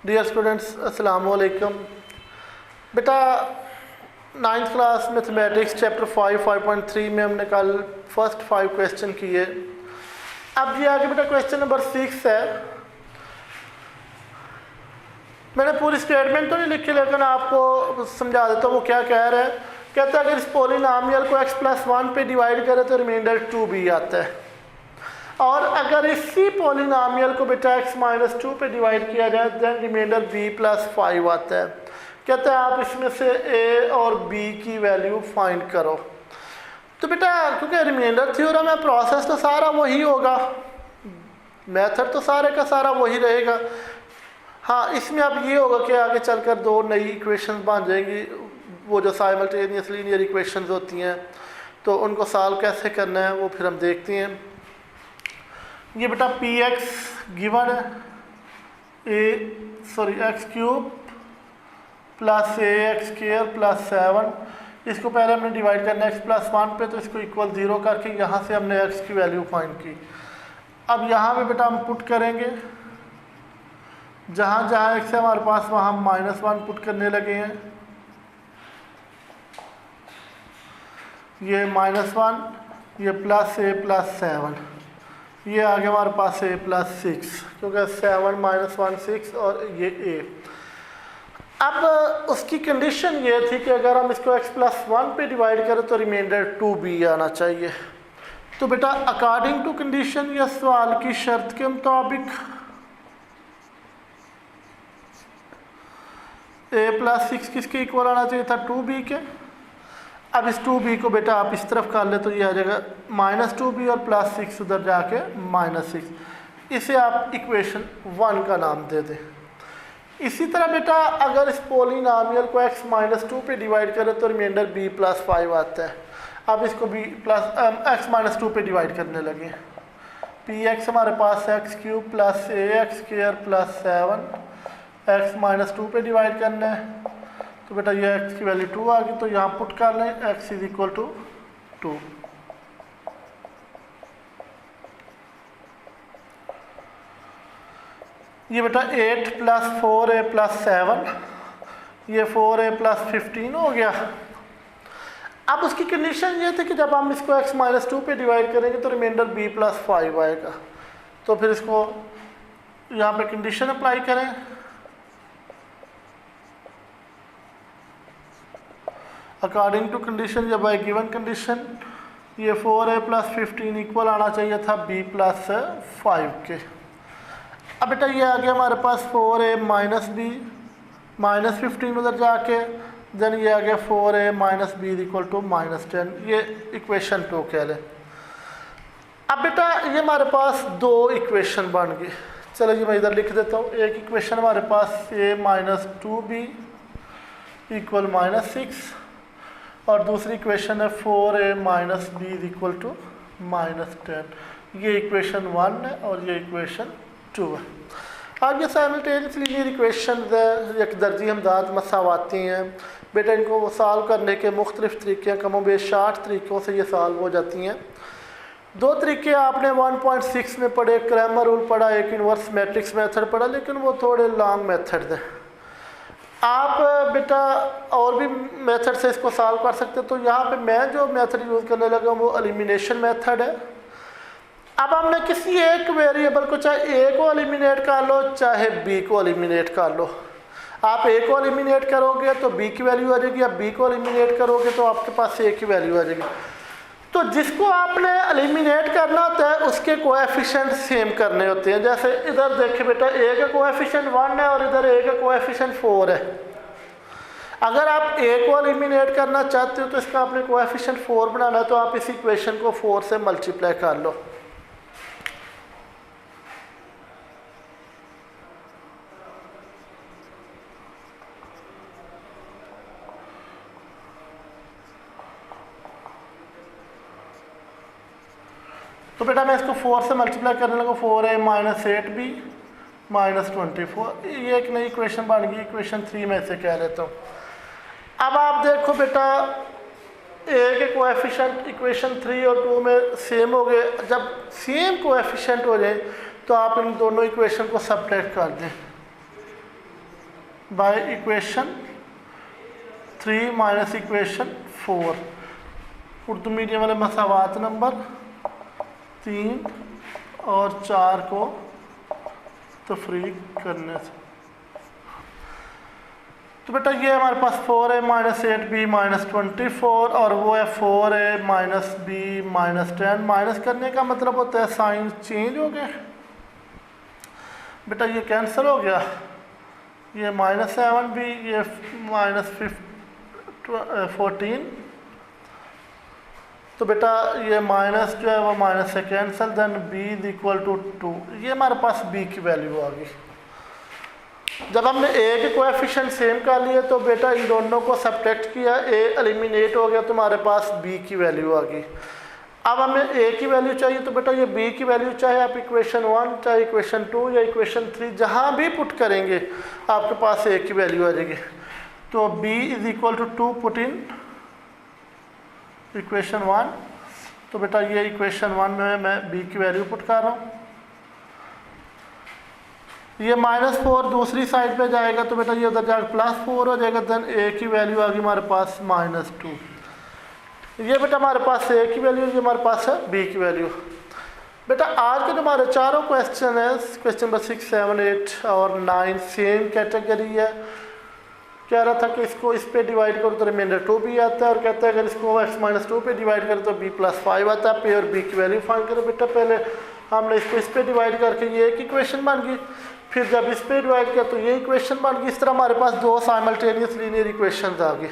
Dear students अस्सलाम वालेकुम। बेटा 9th क्लास मैथमेटिक्स चैप्टर 5.3 में हमने कल फर्स्ट 5 क्वेश्चन किए। अब ये आगे बेटा क्वेश्चन नंबर 6 है। मैंने पूरी स्टेटमेंट तो नहीं लिखी, लेकिन आपको समझा देता हूँ वो क्या कह रहा है। कहता है अगर इस पोलिनोमियल को x+1 पे डिवाइड करें तो रिमाइंडर 2b आता है, और अगर इसी पोलिनोमियल को बेटा x-2 पे डिवाइड किया जाए देन रिमाइंडर b+5 आता है। कहता है आप इसमें से a और b की वैल्यू फाइंड करो। तो बेटा क्योंकि रिमाइंडर थ्योरम है, प्रोसेस तो सारा वही होगा, मेथड तो सारे का सारा वही रहेगा। हाँ, इसमें अब ये होगा कि आगे चलकर दो नई इक्वेशन बन जाएंगी, वो जो साइमल्टेनियस लीनियर इक्वेशंस होती हैं, तो उनको सॉल्व कैसे करना है वो फिर हम देखते हैं। ये बेटा px गिवन है x³ प्लस ax² प्लस 7। इसको पहले हमने डिवाइड करना है x+1 पे, तो इसको इक्वल 0 करके यहाँ से हमने x की वैल्यू फाइंड की। अब यहाँ पे बेटा हम पुट करेंगे, जहाँ जहाँ x है हमारे पास वहाँ हम -1 पुट करने लगे हैं। ये -1, ये प्लस a प्लस 7, ये आगे हमारे पास a+6, क्योंकि 7 -1 6 और ये a। अब उसकी कंडीशन ये थी कि अगर हम इसको x+1 पे डिवाइड करें तो रिमाइंडर 2b आना चाहिए। तो बेटा अकॉर्डिंग टू कंडीशन या सवाल की शर्त के मुताबिक a+6 किसके इक्वल आना चाहिए था? 2b के। अब इस 2b को बेटा आप इस तरफ कर ले तो ये आ जाएगा -2b और +6 उधर जाके -6। इसे आप इक्वेशन 1 का नाम दे दें। इसी तरह बेटा अगर इस पोलिनोमियल को x-2 पे डिवाइड करें तो रिमाइंडर b+5 आता है। अब इसको x-2 पे डिवाइड करने लगे। px हमारे पास x³ plus ax² plus 7, x-2 पे डिवाइड करना है, तो बेटा ये x की वैल्यू 2 आ गई, तो यहाँ पुट कर लें x = 2। ये बेटा 8 + 4a + 7, ये 4a + 15 हो गया। अब उसकी कंडीशन ये थी कि जब हम इसको x-2 पे डिवाइड करेंगे तो रिमाइंडर b+5 आएगा। तो फिर इसको यहाँ पे कंडीशन अप्लाई करें। अकॉर्डिंग टू कंडीशन या बाय गिवन कंडीशन ये 4a + 15 इक्वल आना चाहिए था b+5 के। अब बेटा ये आ गया हमारे पास 4a - b -15 उधर जाके, देन ये आ गया 4a - b = -10। ये इक्वेशन 2 कह लें। अब बेटा ये हमारे पास दो इक्वेशन बन गई। चलो जी मैं इधर लिख देता हूँ। एक इक्वेशन हमारे पास a - 2b = -6, और दूसरी इक्वेशन है 4a - b = -10। ये इक्वेशन 1 है और ये इक्वेशन 2 है। अब ये साइमल्टेनियस लीनियर इक्वेशन एक दर्जी हमदाद मसावाती हैं। बेटा इनको वो सॉल्व करने के मुख्तलिफ तरीके, कमोबेश 60 तरीक़ों से ये सॉल्व हो जाती हैं। दो तरीके आपने 1.6 में पढ़े, क्रैमर रूल पढ़ा, एक इन्वर्स मैट्रिक्स मेथड पढ़ा, लेकिन वो थोड़े लॉन्ग मेथड हैं। आप बेटा और भी मेथड से इसको सॉल्व कर सकते हैं। तो यहाँ पे मैं जो मेथड यूज़ करने लगा वो एलिमिनेशन मेथड है। अब हमने किसी एक वेरिएबल को, चाहे a को एलिमिनेट कर लो चाहे b को एलिमिनेट कर लो। आप a को एलिमिनेट करोगे तो b की वैल्यू आ जाएगी, आप b को एलिमिनेट करोगे तो आपके पास a की वैल्यू आ जाएगी। तो जिसको आपने एलिमिनेट करना होता है उसके कोएफिशिएंट सेम करने होते हैं। जैसे इधर देखिए बेटा a का कोएफिशिएंट 1 है और इधर a का कोएफिशिएंट 4 है। अगर आप a को एलिमिनेट करना चाहते हो तो इसका आपने कोएफिशिएंट 4 बनाना है, तो आप इस इक्वेशन को 4 से मल्टीप्लाई कर लो। तो बेटा मैं इसको 4 से मल्टीप्लाई करने लगा। 4a - 8b - 24, ये एक नई इक्वेशन बन गई, इक्वेशन 3 में से कह लेता हूँ। अब आप देखो बेटा a के कोएफिशिएंट इक्वेशन 3 और 2 में सेम हो गए। जब सेम कोएफिशिएंट हो जाए तो आप इन दोनों इक्वेशन को सब्ट्रैक्ट कर दें। Bye equation 3 minus equation 4। Urdu medium वाले मसावात नंबर 3 और 4 को तफरीक करने से। तो बेटा ये हमारे पास 4a माइनस 8b माइनस 24 और वो है 4a minus b minus 10। Minus करने का मतलब होता है साइन चेंज हो गया। बेटा ये कैंसिल हो गया, ये माइनस 7b, ये माइनस 14। तो बेटा ये माइनस जो है वो माइनस से cancel, then b is equal to 2। ये हमारे पास b की वैल्यू आ गई। जब हमने a के कोएफिशिएंट सेम कर लिए तो बेटा इन दोनों को सब्ट्रैक्ट किया, a एलिमिनेट हो गया, तो हमारे पास b की वैल्यू आ गई। अब हमें a की वैल्यू चाहिए, तो बेटा ये b की वैल्यू चाहे आप इक्वेशन 1 चाहे इक्वेशन 2 या इक्वेशन 3 जहाँ भी पुट करेंगे आपके पास a की वैल्यू आ जाएगी। तो b is equal to 2 put in equation 1। तो बेटा ये इक्वेशन 1 में मैं b की वैल्यू पुट कर रहा हूँ। ये -4 दूसरी साइड पे जाएगा तो बेटा ये उधर जाकर +4 हो जाएगा, देन a की वैल्यू आ गई हमारे पास -2। ये बेटा हमारे पास a की वैल्यू, ये हमारे पास है b की वैल्यू। बेटा आज के जो हमारे चारों क्वेश्चन है, क्वेश्चन नंबर 6, 7, 8 और 9 सेम कैटेगरी है। कह रहा था कि इसको इस पे डिवाइड करो तो रिमाइंडर 2 भी आता है, और कहता है अगर इसको x-2 पे डिवाइड करो तो b+5 आता है। पे और b की वैल्यू फाइंड करो। बेटा पहले हमने इसको इस पे डिवाइड करके ये एक इक्वेशन बन गई, फिर जब इस पे डिवाइड किया तो ये इक्वेशन बन गई। इस तरह हमारे पास दो साइमल्टेनियस लीनियर इक्वेशंस आ गई।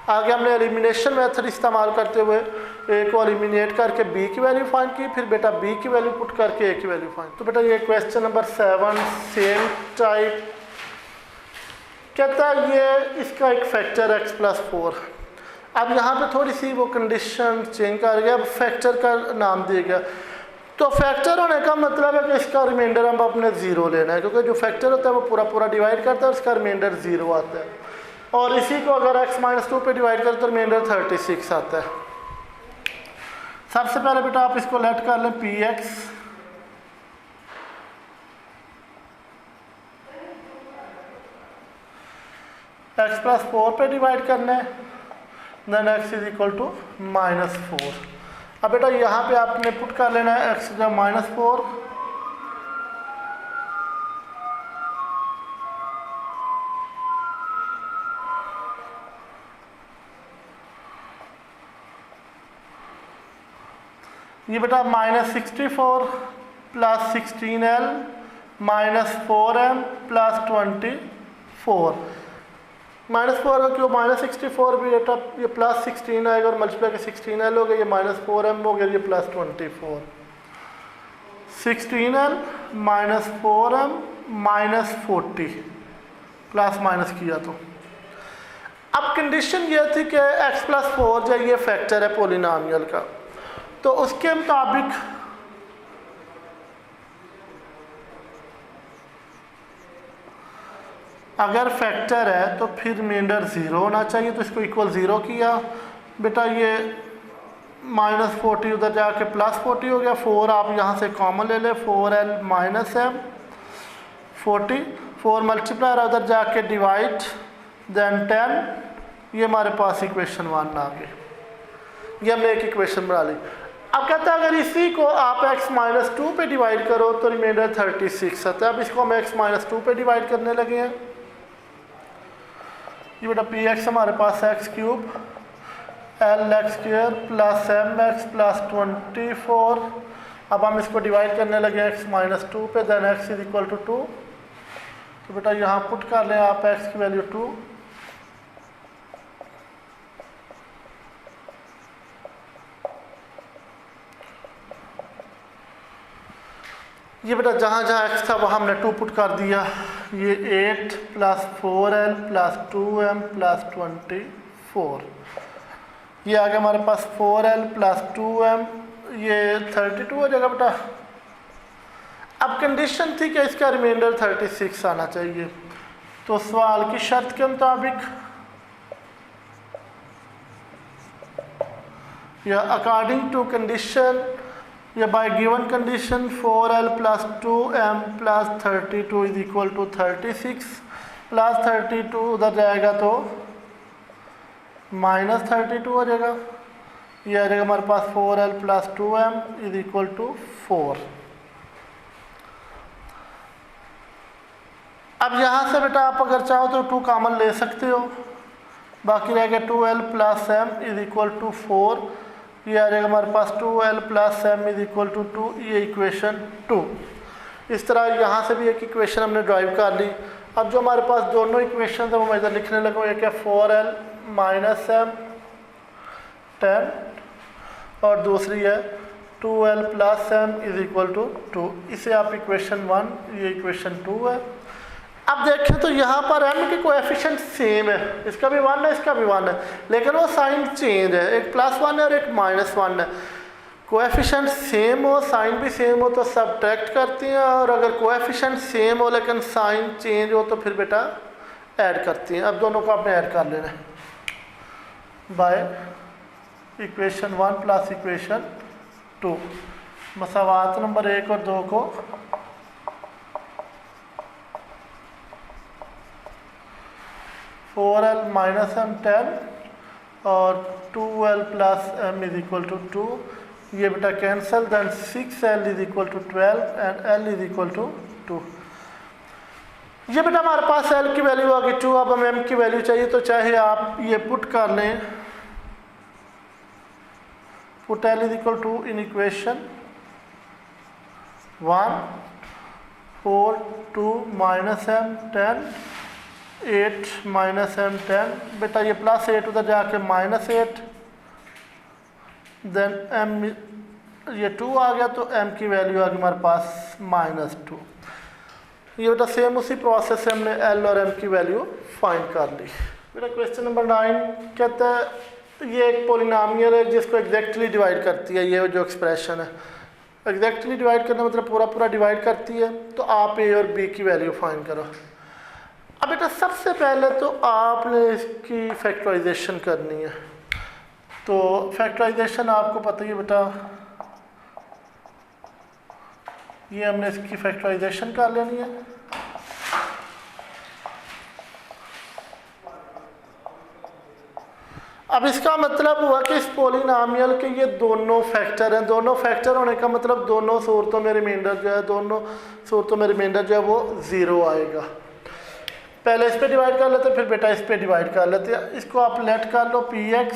आगे हमने एलिमिनेशन मेथड इस्तेमाल करते हुए a को एलिमिनेट करके b की वैल्यू फाइंड की, फिर बेटा b की वैल्यू पुट करके a की वैल्यू फाइंड। तो बेटा ये क्वेश्चन नंबर 7 सेम टाइप कहता है ये इसका एक फैक्टर x+4। अब यहाँ पे थोड़ी सी वो कंडीशन चेंज कर गया, अब फैक्टर का नाम दिया गया। तो फैक्टर होने का मतलब है कि इसका रिमाइंडर हम अपने 0 लेना है, क्योंकि जो फैक्टर होता है वो पूरा पूरा डिवाइड करता है और इसका रिमाइंडर 0 आता है। और इसी को अगर x-2 पे डिवाइड करें तो रिमाइंडर 36 आता है। सबसे पहले बेटा आप इसको लेट कर लें px x+4 पे डिवाइड करना है, then x is equal to -4। अब बेटा यहाँ पे आपने पुट कर लेना है x जब -4, ये बेटा -64 प्लस 16l -4m प्लस 24। -4 का क्यों -64 भी बेटा ये +16 आएगा और मल्टीप्लाई के 16l हो गया, ये -4m हो गया, ये +24। 16l -4m -40 प्लस माइनस किया तो अब कंडीशन ये थी कि x+4 जो ये फैक्टर है पोलिनोमियल का, तो उसके मुताबिक अगर फैक्टर है तो फिर रिमाइंडर 0 होना चाहिए, तो इसको इक्वल 0 किया। बेटा ये -40 उधर जाके +40 हो गया, 4 आप यहाँ से कॉमन ले ले, 4l -m 40, 4 मल्टीप्लाई उधर जाके डिवाइड, देन 10। ये हमारे पास इक्वेशन 1 आ गई, ये हमने एक इक्वेशन बना ली। अब कहता है अगर इसी को आप x-2 पे डिवाइड करो तो रिमाइंडर 36 आता है। अब इसको हम x-2 पे डिवाइड करने लगे हैं। ये बेटा px हमारे पास x³ lx² plus mx plus 24। अब हम इसको डिवाइड करने लगे x-2 पे, then x is equal to 2। तो बेटा यहाँ पुट कर लें आप x की वैल्यू 2, ये बेटा जहाँ जहाँ x था वहाँ हमने 2 पुट कर दिया। ये 8 plus 4l plus 2m plus 24, ये आ गया हमारे पास 4l प्लस 2m, ये 32 हो जाएगा बेटा। अब कंडीशन थी कि इसका रिमाइंडर 36 आना चाहिए, तो सवाल की शर्त के मुताबिक या अकॉर्डिंग टू कंडीशन या by given condition 4l plus 2m plus 32 is equal to 36। Plus 32 उधर जाएगा तो माइनस 32 हो जाएगा। ये आ जाएगा हमारे पास 4l plus 2m is equal to 4। अब यहाँ से बेटा आप अगर चाहो तो 2 कॉमन ले सकते हो, बाकी रहेगा 2l plus m is equal to 4। ये आ जाएगा हमारे पास 2l plus m is equal to 2, ये इक्वेशन 2। इस तरह यहाँ से भी एक इक्वेशन हमने ड्राइव कर ली। अब जो हमारे पास दोनों इक्वेशन है वो मैं इधर लिखने लगा, एक है 4l माइनस m 10 और दूसरी है 2l plus m is equal to 2। इसे आप इक्वेशन 1, ये इक्वेशन 2 है। अब देखें तो यहाँ पर m की कोएफिशिएंट सेम है, इसका भी 1 है इसका भी 1 है, लेकिन वो साइन चेंज है, एक +1 है और एक -1 है। कोएफिशिएंट सेम हो, साइन भी सेम हो तो सब्ट्रैक्ट करते हैं, और अगर कोएफिशिएंट सेम हो लेकिन साइन चेंज हो तो फिर बेटा ऐड करते हैं। अब दोनों को आपने ऐड कर लेना है बाय इक्वेशन 1 प्लस इक्वेशन 2। मसावात नंबर 1 और 2 को फोर एल माइनस m 10 और 2l plus m is equal to 2, ये बेटा cancel, then 6l is equal to 12 and l is equal to 2। ये बेटा हमारे पास l की वैल्यू आ गई 2। अब हमें m की वैल्यू चाहिए तो चाहे आप ये पुट कर लें, put l is equal to in equation 1 4 2 minus m 10 8 minus m 10, बेटा ये प्लस 8 उधर जाके -8, देन m ये 2 आ गया तो m की वैल्यू आ गई हमारे पास -2। ये बेटा सेम उसी प्रोसेस से हमने l और m की वैल्यू फाइंड कर ली। बेटा क्वेश्चन नंबर 9 कहता है ये एक पोलिनोमियल है जिसको एग्जैक्टली डिवाइड करती है, ये जो एक्सप्रेशन है एग्जैक्टली डिवाइड करना मतलब पूरा पूरा डिवाइड करती है, तो आप a और b की वैल्यू फाइंड करो। अब बेटा सबसे पहले तो आपने इसकी फैक्टराइजेशन करनी है, तो फैक्टराइजेशन आपको पता ही है बेटा, ये हमने इसकी फैक्टराइजेशन कर लेनी है। अब इसका मतलब हुआ कि इस पोलिनोमियल के ये दोनों फैक्टर हैं, दोनों फैक्टर होने का मतलब दोनों सूरतों में रिमाइंडर जो है, दोनों सूरतों में रिमाइंडर जो है वो 0 आएगा। पहले इस पे डिवाइड कर लेते हैं, फिर बेटा इस पे डिवाइड कर लेते हैं। इसको आप लेट कर लो px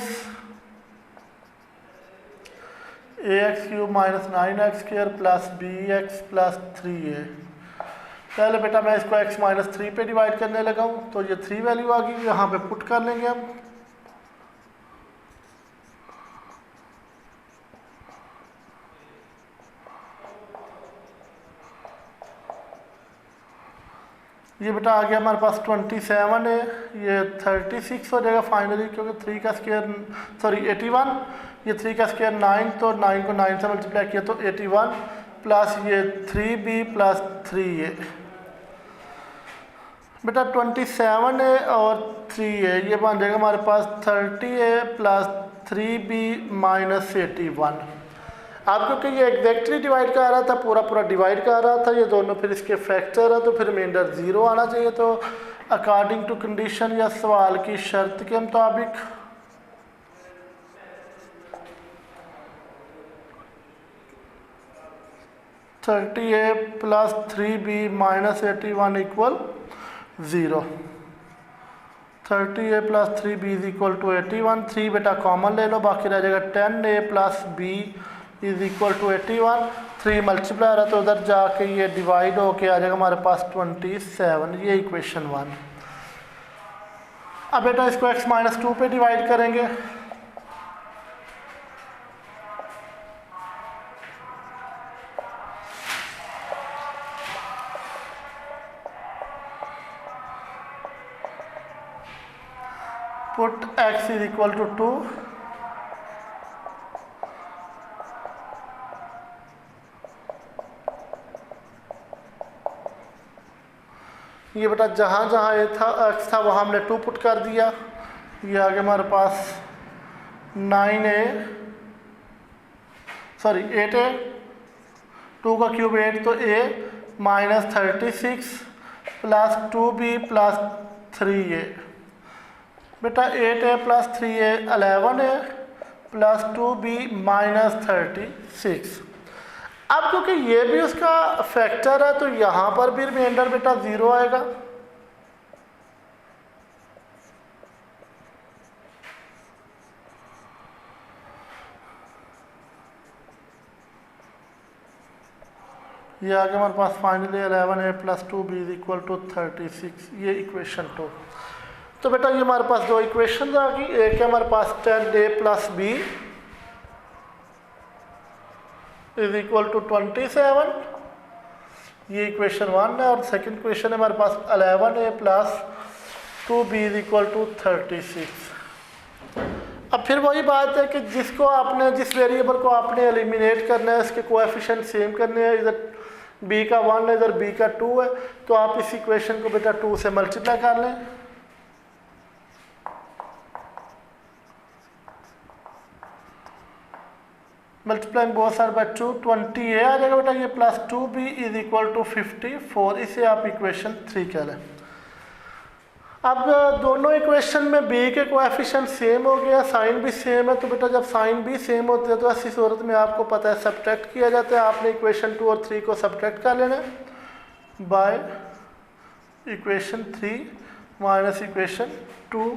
ax³ minus 9x² plus bx plus 3a। पहले बेटा मैं इसको x माइनस 3 पे डिवाइड करने लगा हूँ, तो ये 3 वैल्यू आ गई, यहाँ पे पुट कर लेंगे हम। ये बेटा आ गया हमारे पास 27 है, ये 36 हो जाएगा फाइनली, क्योंकि 3 का स्क्वायर 81, ये 3 का स्क्वायर 9, तो 9 को 9 से मल्टीप्लाई किया तो 81 प्लस ये 3b प्लस 3a। बेटा 27 है और 3a, ये बन जाएगा हमारे पास 30a प्लस 3b माइनस 81। अब क्योंकि ये एग्जैक्टली डिवाइड कर रहा था, पूरा पूरा डिवाइड कर रहा था, ये दोनों फिर इसके फैक्टर है, तो फिर रिमाइंडर 0 आना चाहिए। तो अकॉर्डिंग टू कंडीशन या सवाल की शर्त के मुताबिक (30a plus 3b minus 81 equal 0). 30a plus 3b is equal to 81। 3 बेटा कॉमन ले लो, बाकी रह जाएगा 10a plus b is equal to 81। 3 multiply रहा तो उधर जाके ये डिवाइड होके आ जाएगा हमारे पास 27, ये इक्वेशन 1। अब बेटा इसको x माइनस 2 पे डिवाइड करेंगे, put x is equal to 2, ये बेटा जहाँ जहाँ ए था x था वहाँ हमने 2 पुट कर दिया। ये आगे हमारे पास 8a, 2 का क्यूब 8, तो a minus 36 plus 2b plus 3a। बेटा 8a plus 3a 11a plus 2b minus 36। अब क्योंकि ये भी उसका फैक्टर है तो यहाँ पर भी रिमाइंडर बेटा 0 आएगा। ये आगे हमारे पास finally 11a plus 2b is equal to 36, ये इक्वेशन 2। तो बेटा ये हमारे पास दो इक्वेशन आ गई, एक है हमारे पास 10a plus b is equal to 27, ये इक्वेशन 1 है, और सेकंड इक्वेशन है हमारे पास 11a plus 2b is equal to 36। अब फिर वही बात है कि जिसको आपने जिस वेरिएबल को आपने एलिमिनेट करना है उसके कोएफिशिएंट सेम करने हैं, इधर b का 1 है इधर b का 2 है, तो आप इस इक्वेशन को बेटा 2 से मल्टीप्लाई कर लें। Multiplying both side by 2, 20a आ जाएगा बेटा ये, plus 2b is equal to 54, इसे आप इक्वेशन 3 कह लें। अब दोनों इक्वेशन में b के कोएफिशिएंट सेम हो गया, साइन भी सेम है, तो बेटा जब साइन भी सेम होते हैं तो ऐसी सूरत में आपको पता है सब्ट्रैक्ट किया जाता है। आपने इक्वेशन 2 और 3 को सब्ट्रैक्ट कर लेना है बाय इक्वेशन 3 माइनस इक्वेशन 2।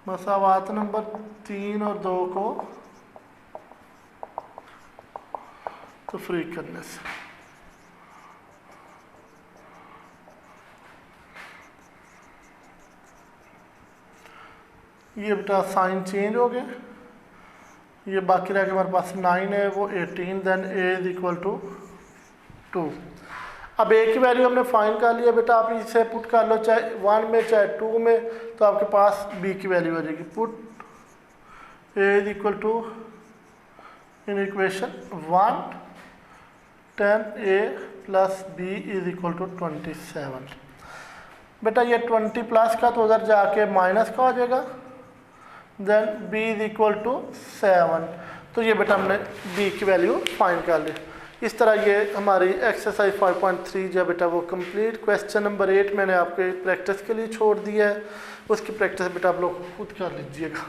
मसावात नंबर 3 और 2 को तो फ्री करने से ये बेटा साइन चेंज हो गए, ये बाकी रह गया हमारे पास 9 है वो 18, then a is equal to 2। अब a की वैल्यू हमने फाइंड कर लिया बेटा, आप इसे पुट कर लो चाहे 1 में चाहे 2 में, तो आपके पास b की वैल्यू आ जाएगी। Put a is equal to in equation 1 10a plus b is equal to 27। बेटा ये 20 प्लस का तो उधर जाके माइनस का हो जाएगा, then b is equal to 7। तो ये बेटा हमने b की वैल्यू फाइंड कर ली। इस तरह ये हमारी एक्सरसाइज 5.3 जो बेटा वो कंप्लीट। क्वेश्चन नंबर 8 मैंने आपके प्रैक्टिस के लिए छोड़ दिया है, उसकी प्रैक्टिस बेटा आप लोग खुद कर लीजिएगा।